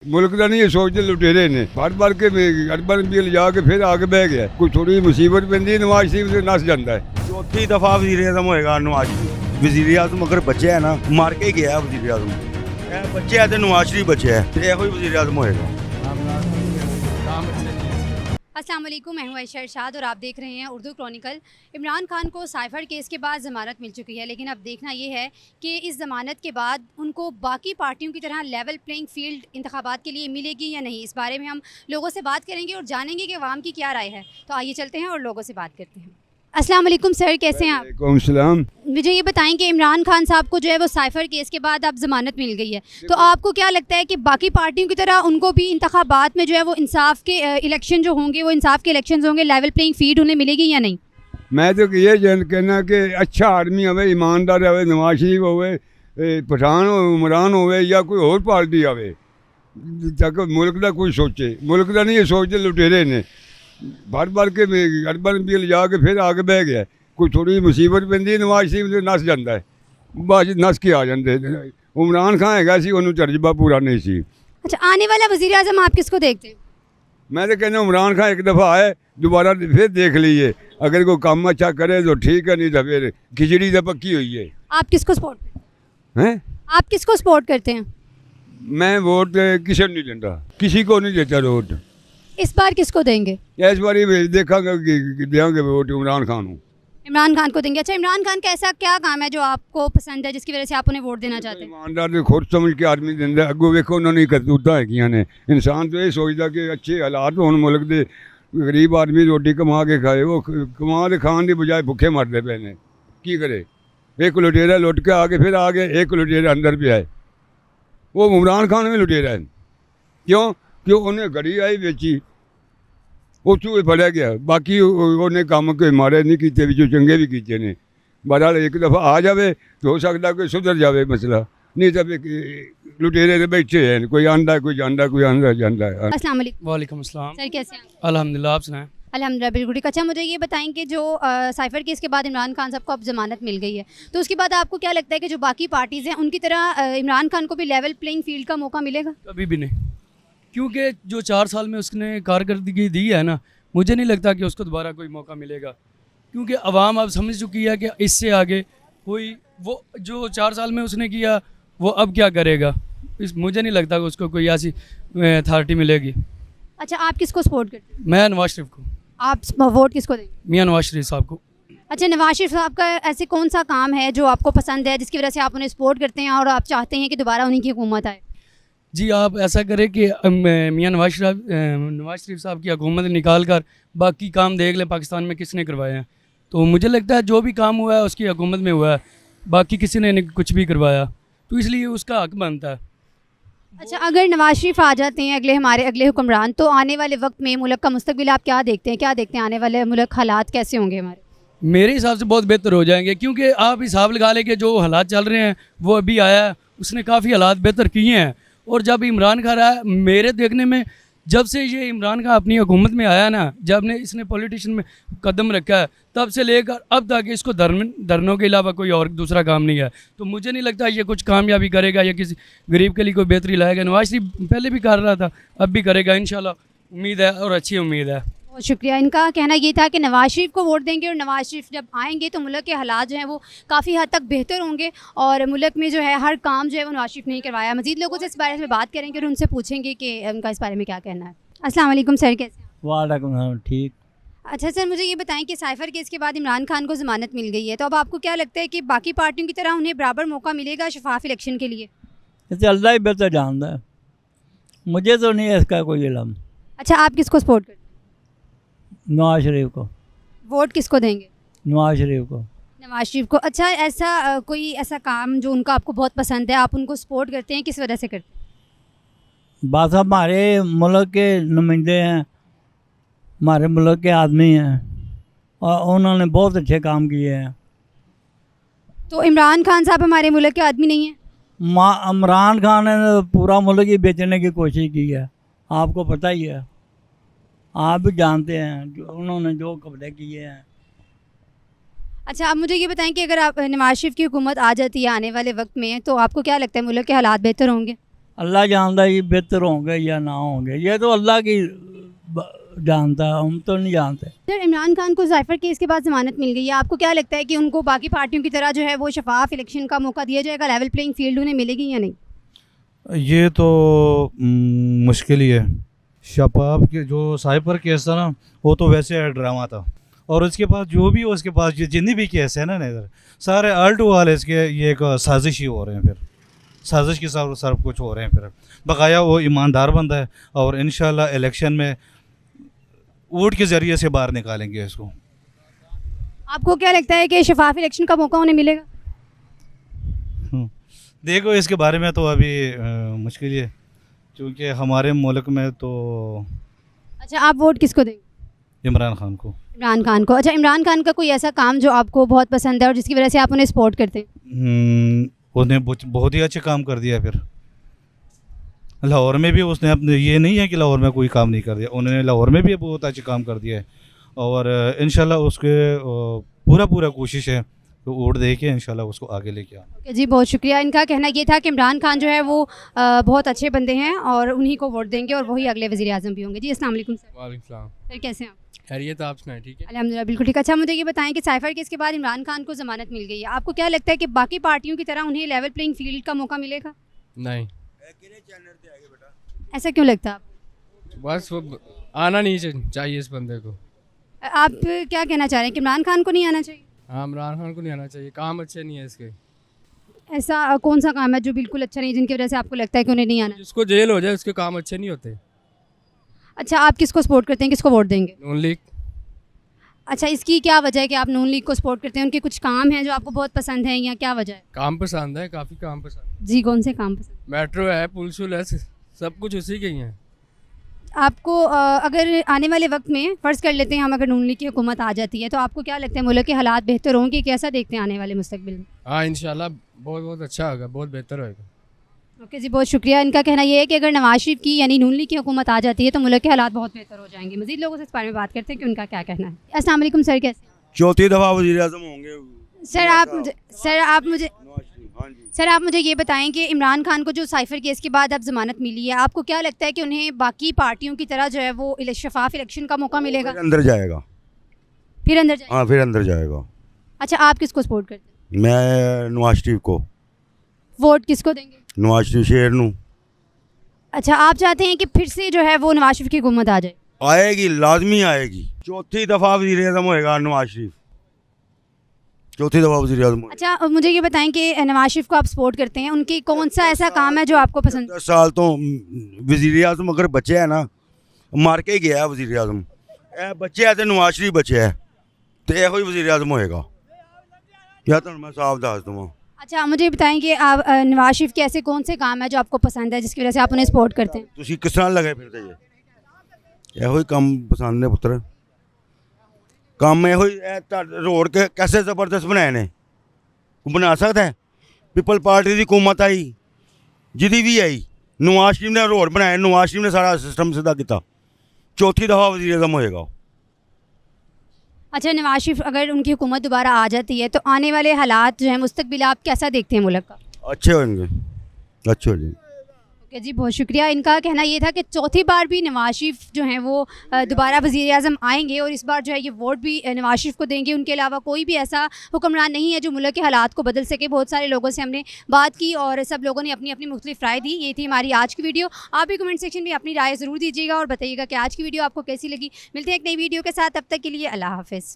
मुल्क का नहीं ये सोचते लुटेरे ने भर के अरबन भी लिजा के फिर आगे बह गया कोई थोड़ी मुसीबत पैंदी नवाज शरीफ से नस जाता है। चौथी दफा वजीर आजम होएगा नवाज शरीफ। वजीर आजम अगर बचे है ना मार के ही गया है वजीर आजम। बच्चे है तो नवाज शरीफ बचे है तो यही वजीर आजम होएगा। अस्सलाम वालेकुम, मैं हूं आयशा इरशाद और आप देख रहे हैं उर्दू क्रॉनिकल। इमरान खान को साइफर केस के बाद ज़मानत मिल चुकी है, लेकिन अब देखना ये है कि इस ज़मानत के बाद उनको बाकी पार्टियों की तरह लेवल प्लेइंग फील्ड इंतखाबात के लिए मिलेगी या नहीं। इस बारे में हम लोगों से बात करेंगे और जानेंगे कि अवाम की क्या राय है। तो आइए चलते हैं और लोगों से बात करते हैं। अस्सलाम वालेकुम सर, कैसे हैं आप? वालेकुम सलाम। मुझे ये बताएं कि इमरान खान साहब को जो है वो साइफर केस के बाद अब ज़मानत मिल गई है, तो आपको क्या लगता है कि बाकी पार्टियों की तरह उनको भी इंतखाबात में जो है वो इंसाफ के इलेक्शन जो होंगे वो इंसाफ के इलेक्शन होंगे, लेवल प्लेइंग फील्ड उन्हें मिलेगी या नहीं? मैं तो ये कहना कि अच्छा आदमी होवे, ईमानदार होवे, नवाज शरीफ होवे, पठान हो, उमरान होवे या कोई और पार्टी आवे तक मुल्क का कोई सोचे। मुल्क का नहीं ये सोचते लुटेरे ने भर के अरबन भी लिजा के फिर आगे बह गया कोई थोड़ी मुसीबत पैंदी नवाज शरीफ से नस जाता है। बस नस के आ जाते। उमरान खान है सी उन्होंने तजर्बा पूरा नहीं सी। अच्छा, आने वाला वज़ीर आज़म आप किसको देखते हैं? मैं तो कहना उमरान खान एक दफ़ा आए दोबारा फिर देख लीजिए, अगर कोई काम अच्छा करे तो ठीक है, नहीं तो फिर खिचड़ी तो पक्की हुई है। आप किसको सपोर्ट करते हैं? हैं? आप किसको सपोर्ट करते हैं? मैं वोट किसी को नहीं देता, किसी को नहीं देता वोट। इस बार किसको देंगे? इस बार देखा देंगे वोट इमरान खान को। इमरान खान को देंगे। अच्छा, इमरान खान का ऐसा क्या काम है जो आपको पसंद है जिसकी वजह से आप उन्हें वोट देना चाहते हैं? ईमानदार ने खुद समझ के आदमी देंगे। अगो वेखो उन्होंने करतूता है ने। इंसान तो ये सोचता कि अच्छे हालात हो मुल्क के, गरीब आदमी रोटी कमा के खाए, वो कमा के खाने की बजाय भुखे मरते पे ने। की करे? एक लुटेरा लुट के आगे फिर आगे एक लुटेरा अंदर भी आए। वो इमरान खान भी लुटेरा है। क्यों उन्हें घड़ी आई बेची उस फड़िया गया, बाकी उन्हें काम कोई मारे नहीं किए, भी चंगे भी किए ने। बहरहाल एक दफ़ा आ जाए तो हो सकता कोई सुधर जाए मसला, नहीं तो लुटेरे तो बैठे हैं, कोई आंदा कोई जांदा कोई आंदा जांदा है। अस्सलाम वालेकुम। वालेकुम अस्सलाम। सर कैसे हैं? अल्हम्दुलिल्लाह, आप सुनाएं? अल्हम्दुलिल्लाह बिल्कुल ठीक। अच्छा, मुझे ये बताएं कि जो साइफर केस के बाद इमरान खान साहब को अब ज़मानत मिल गई है, तो उसके बाद आपको क्या लगता है कि जो बाकी पार्टीज़ हैं उनकी तरह इमरान खान को भी लेवल प्लेइंग फील्ड का मौका मिलेगा? कभी भी नहीं, क्योंकि जो 4 साल में उसने कारकर्दगी दी है ना, मुझे नहीं लगता कि उसको दोबारा कोई मौका मिलेगा, क्योंकि अवाम अब समझ चुकी है कि इससे आगे कोई वो जो 4 साल में उसने किया वो अब क्या करेगा। मुझे नहीं लगता कि उसको कोई ऐसी अथॉरिटी मिलेगी। अच्छा, आप किसको सपोर्ट करते हैं? मैं नवाज शरीफ को। आप वोट किसको देंगे? मियाँ नवाज शरीफ साहब को। अच्छा, नवाज शरीफ साहब का ऐसे कौन सा काम है जो आपको पसंद है जिसकी वजह से आप उन्हें सपोर्ट करते हैं और आप चाहते हैं कि दोबारा उन्हीं की हुकूमत आए? जी, आप ऐसा करें कि मियाँ नवाज शरीफ साहब की हुकूमत निकाल कर बाकी काम देख लें पाकिस्तान में किसने करवाए हैं। तो मुझे लगता है जो भी काम हुआ है उसकी हुकूमत में हुआ है, बाकी किसी ने कुछ भी करवाया, तो इसलिए उसका हक बनता है। अच्छा, अगर नवाज शरीफ आ जाते हैं हमारे अगले हुक्मरान, तो आने वाले वक्त में मुल्क का मुस्तकबिल आप क्या देखते हैं आने वाले मुल्क हालात कैसे होंगे हमारे? मेरे हिसाब से बहुत बेहतर हो जाएंगे, क्योंकि आप हिसाब लगा लें कि जो हालात चल रहे हैं वो अभी आया है, उसने काफ़ी हालात बेहतर किए हैं। और जब इमरान खान आया, मेरे देखने में जब से ये इमरान खान अपनी हुकूमत में आया ना, जब ने इसने पॉलिटिशियन में कदम रखा है, तब से लेकर अब तक इसको धरनों के अलावा कोई और दूसरा काम नहीं है। तो मुझे नहीं लगता ये कुछ कामयाबी करेगा या किसी गरीब के लिए कोई बेहतरी लाएगा। नवाज शरीफ पहले भी कर रहा था, अब भी करेगा इंशाल्लाह, उम्मीद है और अच्छी उम्मीद है। बहुत शुक्रिया। इनका कहना ये था कि नवाज शरीफ को वोट देंगे और नवाज शरीफ जब आएंगे तो मुल्क के हालात जो हैं वो काफ़ी हद तक बेहतर होंगे और मुल्क में जो है हर काम जो है वो नवाज शरीफ नहीं करवाया। मज़ीद लोगों से इस बारे में बात करेंगे और उनसे पूछेंगे कि उनका इस बारे में क्या कहना है। अस्सलाम वालेकुम सर, कैसे हैं? वालेकुम सलाम, ठीक। अच्छा सर, मुझे ये बताएं कि साइफर केस के बाद इमरान खान को ज़मानत मिल गई है, तो अब आपको क्या लगता है कि बाकी पार्टियों की तरह उन्हें बराबर मौका मिलेगा शफाफ इलेक्शन के लिए? इसे अल्लाह ही बेहतर जानता है, मुझे तो नहीं है इसका कोई इल्म। अच्छा, आप किसको सपोर्ट करते हैं? नवाज शरीफ को। वोट किसको देंगे? नवाज शरीफ को। नवाज शरीफ को। अच्छा, ऐसा कोई ऐसा काम जो उनका आपको बहुत पसंद है, आप उनको सपोर्ट करते हैं, किस वजह से करते हैं? बस हमारे मुल्क के नुमाइंदे हैं, हमारे मुल्क के आदमी हैं और उन्होंने बहुत अच्छे काम किए हैं। तो इमरान खान साहब हमारे मुल्क के आदमी नहीं हैं? इमरान खान ने पूरा मुल्क ही बेचने की कोशिश की है, आपको पता ही है, आप भी जानते हैं जो उन्होंने जो कब्जे किए हैं। अच्छा, अब मुझे ये बताएं कि अगर आप नवाज शरीफ की हुकूमत आ जाती है आने वाले वक्त में, तो आपको क्या लगता है मुल्क के हालात बेहतर होंगे? अल्लाह जानता है ये बेहतर होंगे या ना होंगे, ये तो अल्लाह की जानता है, हम तो नहीं जानते। सर, इमरान खान को साइफर केस के बाद ज़मानत मिल गई है, आपको क्या लगता है कि उनको बाकी पार्टियों की तरह जो है वो शफाफ इलेक्शन का मौका दिया जाएगा, लेवल प्लेइंग फील्ड उन्हें मिलेगी या नहीं? ये तो मुश्किल ही है। शबाब के जो साइबर केस था ना, वो तो वैसे ड्रामा था, और उसके पास जो भी उसके पास जितनी भी केस है ना इधर, सारे आल्ट वाले इसके ये एक साजिश ही हो रहे हैं, फिर साजिश के साथ सब कुछ हो रहे हैं। फिर बकाया वो ईमानदार बंदा है, और इंशाल्लाह इलेक्शन में वोट के ज़रिए से बाहर निकालेंगे इसको। आपको क्या लगता है कि शफाफ इलेक्शन का मौका उन्हें मिलेगा? देखो, इसके बारे में तो अभी मुश्किल ही है, क्योंकि हमारे मुल्क में तो अच्छा, आप वोट किसको देंगे? इमरान खान को। इमरान खान को। अच्छा, इमरान खान का कोई ऐसा काम जो आपको बहुत पसंद है और जिसकी वजह से आप उन्हें सपोर्ट करते हैं? उसने बहुत ही अच्छे काम कर दिया। फिर लाहौर में भी उसने अपने, ये नहीं है कि लाहौर में कोई काम नहीं कर दिया, उन्होंने लाहौर में भी बहुत अच्छे काम कर दिया है, और इंशाल्लाह उसके पूरा कोशिश है तो वोट दे के इंशाल्लाह उसको आगे लेके आना। ओके जी, बहुत शुक्रिया। इनका कहना ये था कि इमरान खान जो है वो बहुत अच्छे बंदे हैं और उन्हीं को वोट देंगे और वही अगले वज़ीर आज़म भी होंगे। जी, अस्सलाम वालेकुम सर। वालेकुम सलाम। सर, कैसे हैं आप? खैरियत, आप सुनाएं? ठीक है। अल्हम्दुलिल्लाह, बिल्कुल ठीक। अच्छा, मुझे ये बताएं कि साइफर केस के बाद इमरान खान को ज़मानत मिल गई है, आपको क्या लगता है कि बाकी पार्टियों की तरह उन्हें लेवल प्लेइंग फील्ड का मौका मिलेगा? नहीं, ऐसा क्यों लगता है आपको? बस वो आना नहीं चाहिए इस बंदे को। आप क्या कहना चाह रहे हैं कि इमरान खान को नहीं आना चाहिए? हाँ, इमरान खान को नहीं आना चाहिए, काम अच्छे नहीं है इसके। ऐसा कौन सा काम है जो बिल्कुल अच्छा नहीं, जिनकी वजह से आपको लगता है कि उन्हें नहीं आना? जिसको जेल हो जाए उसके काम अच्छे नहीं होते। अच्छा, आप किसको सपोर्ट करते हैं, किसको वोट देंगे? नून लीग। अच्छा, इसकी क्या वजह है कि आप नून लीग को सपोर्ट करते हैं? उनके कुछ काम हैं जो आपको बहुत पसंद हैं या क्या वजह है? काम पसंद है, काफ़ी काम पसंद। जी, कौन से काम पसंद? मेट्रो है, पुल शुल है, सब कुछ उसी के ही है। आपको अगर आने वाले वक्त में फ़र्ज़ कर लेते हैं हम, अगर नून लीग की हुकूमत आ जाती है तो आपको क्या लगता है मुल्क के हालात बेहतर होंगे? कैसा देखते हैं आने वाले मुस्तकबिल में? हाँ, इंशाल्लाह बहुत अच्छा होगा, बहुत बेहतर होगा। ओके जी, बहुत शुक्रिया। इनका कहना ये है कि अगर नवाज शरीफ की यानी नून लीग की हुकूमत आ जाती है तो मुल्क के हालात बहुत बेहतर हो जाएंगे। मज़ीद लोगों से इस बारे में बात करते हैं कि उनका क्या कहना है। अस्सलाम वालेकुम सर, कैसे? चौथी दफ़ा वज़ीर आज़म होंगे सर, आप मुझे ये बताएं कि इमरान खान को जो साइफर केस के बाद अब ज़मानत मिली है, आपको क्या लगता है कि उन्हें बाकी पार्टियों की तरह जो है वो शफाफ इलेक्शन का मौका मिलेगा? अंदर जाएगा। फिर अंदर जाएगा? हाँ, फिर अंदर जाएगा। अच्छा, आप किसको सपोर्ट करते हैं? मैं नवाज शरीफ को। वोट किसको देंगे? नवाज शरीफ शेर नू। अच्छा, आप चाहते हैं कि फिर से जो है वो नवाज शरीफ की हुकूमत आ जाए? आएगी, लाजमी आएगी। चौथी दफ़ा वज़ीर आज़म होएगा नवाज शरीफ, चौथी दफ़ा वज़ीर आज़म। अच्छा, मुझे ये बताएं कि नवाज शरीफ को आप सपोर्ट करते हैं, उनकी कौन सा ऐसा काम है जो आपको पसंद? 10 साल तो वज़ीर आज़म अगर बचे है ना, मार के ही गया है वज़ीर आज़म। बच्चे है तो नवाज शरीफ बचे है तो यह वज़ीर आज़म होएगा, या तो मैं साफ दस दूँगा। अच्छा, मुझे बताएं कि आप नवाज शरीफ के ऐसे कौन से काम है जो आपको पसंद है जिसकी वजह से आप उन्हें सपोर्ट करते हैं? ਤੁਸੀਂ ਕਿਸ ਤਰ੍ਹਾਂ ਲਗੇ ਫਿਰਦੇ ਜੇ? ਇਹੋ ਹੀ ਕੰਮ ਪਸੰਦ ਨੇ ਪੁੱਤਰ। ਕੰਮ ਇਹੋ ਹੀ ਰੋਡ ਕੇ कैसे ज़बरदस्त बनाए ने, बना सकता है। पीपल पार्टी की हुकूमत आई, जिदी भी आई, नवाज शरीफ ने रोड बनाए, नवाज शरीफ ने सारा सिस्टम सीधा किया। चौथी दफ़ा वज़ीर आज़म होएगा। अच्छा, नवाज शरीफ अगर उनकी हुकूमत दोबारा आ जाती है तो आने वाले हालात जो है मुस्तकबिल आप कैसा देखते हैं मुल्क का? अच्छे होंगे, अच्छे हो जाएंगे। ओके जी, बहुत शुक्रिया। इनका कहना ये था कि चौथी बार भी नवाज शरीफ जो हैं वो दोबारा वज़ीर आज़म आएंगे और इस बार जो है ये वोट भी नवाज शरीफ को देंगे। उनके अलावा कोई भी ऐसा हुक्मरान नहीं है जो मुल्क के हालात को बदल सके। बहुत सारे लोगों से हमने बात की और सब लोगों ने अपनी अपनी मुख्तलिफ राय दी। ये थी हमारी आज की वीडियो। आप भी कमेंट सेक्शन में अपनी राय ज़रूर दीजिएगा और बताइएगा कि आज की वीडियो आपको कैसी लगी। मिलते हैं एक नई वीडियो के साथ, तब तक के लिए अल्लाह हाफ़िज़।